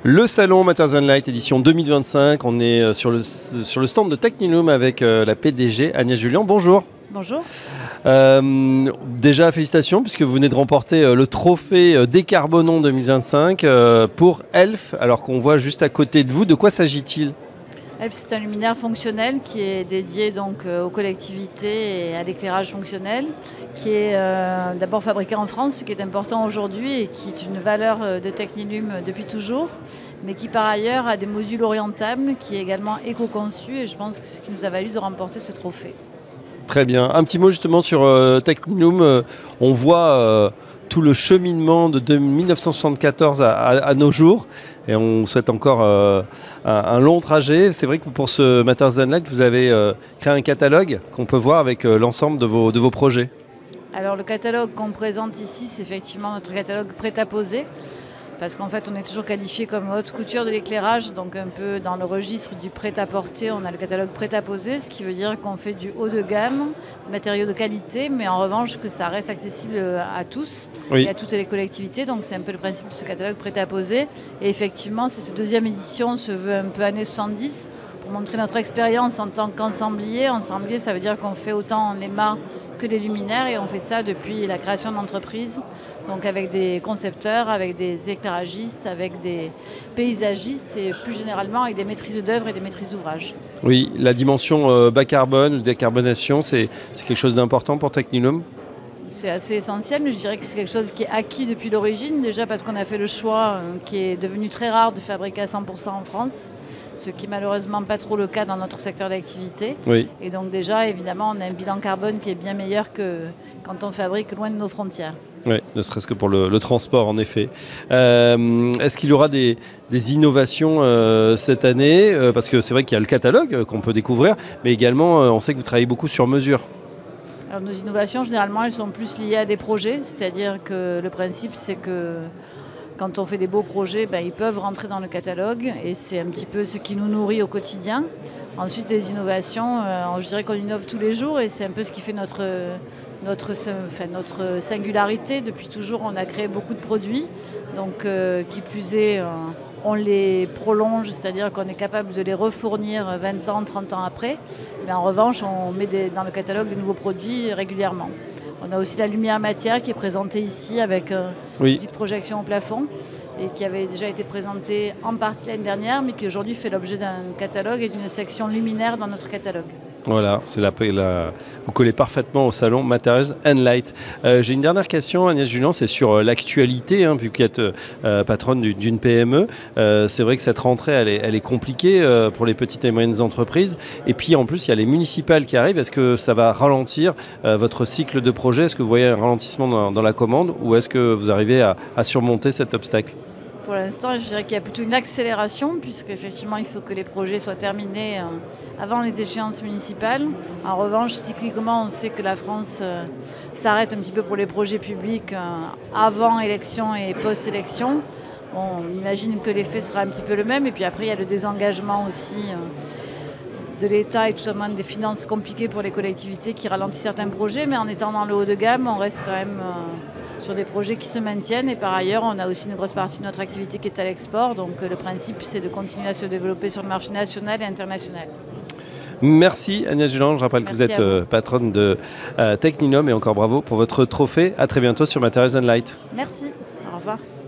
Le salon Matters & Light édition 2025, on est sur le stand de Technilum avec la PDG Agnès Jullian. Bonjour. Bonjour. Déjà félicitations puisque vous venez de remporter le trophée Décarbonons 2025 pour ELF, alors qu'on voit juste à côté de vous. De quoi s'agit-il ? ELF, c'est un luminaire fonctionnel qui est dédié donc aux collectivités et à l'éclairage fonctionnel, qui est d'abord fabriqué en France, ce qui est important aujourd'hui et qui est une valeur de Technilum depuis toujours, mais qui par ailleurs a des modules orientables, qui est également éco-conçu, et je pense que c'est ce qui nous a valu de remporter ce trophée. Très bien. Un petit mot justement sur Technilum. On voit tout le cheminement de 1974 à nos jours. Et on souhaite encore un long trajet. C'est vrai que pour ce Matters & Light, vous avez créé un catalogue qu'on peut voir avec l'ensemble de vos projets. Alors le catalogue qu'on présente ici, c'est effectivement notre catalogue prêt-à-poser. Parce qu'en fait, on est toujours qualifié comme haute couture de l'éclairage, donc un peu dans le registre du prêt-à-porter, on a le catalogue prêt-à-poser, ce qui veut dire qu'on fait du haut de gamme, matériaux de qualité, mais en revanche que ça reste accessible à tous et à toutes les collectivités. Donc c'est un peu le principe de ce catalogue prêt-à-poser. Et effectivement, cette deuxième édition se veut un peu années 70 pour montrer notre expérience en tant qu'ensemblier. Ensemblier, ça veut dire qu'on fait autant les mâts que les luminaires, et on fait ça depuis la création de l'entreprise, donc avec des concepteurs, avec des éclairagistes, avec des paysagistes et plus généralement avec des maîtrises d'œuvre et des maîtrises d'ouvrage. Oui, la dimension bas carbone, décarbonation, c'est quelque chose d'important pour Technilum ? C'est assez essentiel, mais je dirais que c'est quelque chose qui est acquis depuis l'origine, déjà parce qu'on a fait le choix qui est devenu très rare de fabriquer à 100% en France, ce qui est malheureusement pas trop le cas dans notre secteur d'activité. Oui. Et donc déjà, évidemment, on a un bilan carbone qui est bien meilleur que quand on fabrique loin de nos frontières. Oui, ne serait-ce que pour le transport, en effet. Est-ce qu'il y aura des innovations cette année ? Parce que c'est vrai qu'il y a le catalogue qu'on peut découvrir, mais également, on sait que vous travaillez beaucoup sur mesure. Alors, nos innovations, généralement, elles sont plus liées à des projets, c'est-à-dire que le principe, c'est que quand on fait des beaux projets, ils peuvent rentrer dans le catalogue, et c'est un petit peu ce qui nous nourrit au quotidien. Ensuite, les innovations, je dirais qu'on innove tous les jours, et c'est un peu ce qui fait notre singularité. Depuis toujours, on a créé beaucoup de produits, donc qui plus est, on les prolonge, c'est-à-dire qu'on est capable de les refournir 20 ans, 30 ans après. Mais en revanche, on met dans le catalogue des nouveaux produits régulièrement. On a aussi la lumière matière qui est présentée ici avec une petite projection au plafond et qui avait déjà été présentée en partie l'année dernière, mais qui aujourd'hui fait l'objet d'un catalogue et d'une section luminaire dans notre catalogue. Voilà, vous collez parfaitement au salon Matters & Light. J'ai une dernière question, Agnès Jullian, c'est sur l'actualité, vu que vous êtes patronne d'une PME. C'est vrai que cette rentrée, elle est compliquée pour les petites et moyennes entreprises. Et puis en plus, il y a les municipales qui arrivent. Est-ce que ça va ralentir votre cycle de projet ? Est-ce que vous voyez un ralentissement dans la commande, ou est-ce que vous arrivez à surmonter cet obstacle ? Pour l'instant, je dirais qu'il y a plutôt une accélération, puisqu'effectivement, il faut que les projets soient terminés avant les échéances municipales. En revanche, cycliquement, on sait que la France s'arrête un petit peu pour les projets publics avant élection et post-élection. On imagine que l'effet sera un petit peu le même. Et puis après, il y a le désengagement aussi de l'État et tout simplement des finances compliquées pour les collectivités qui ralentissent certains projets. Mais en étant dans le haut de gamme, on reste quand même sur des projets qui se maintiennent, et par ailleurs on a aussi une grosse partie de notre activité qui est à l'export, donc le principe c'est de continuer à se développer sur le marché national et international. Merci Agnès Jullian, je rappelle que vous êtes patronne de Technilum, et encore bravo pour votre trophée. À très bientôt sur Matters & Light. Merci, au revoir.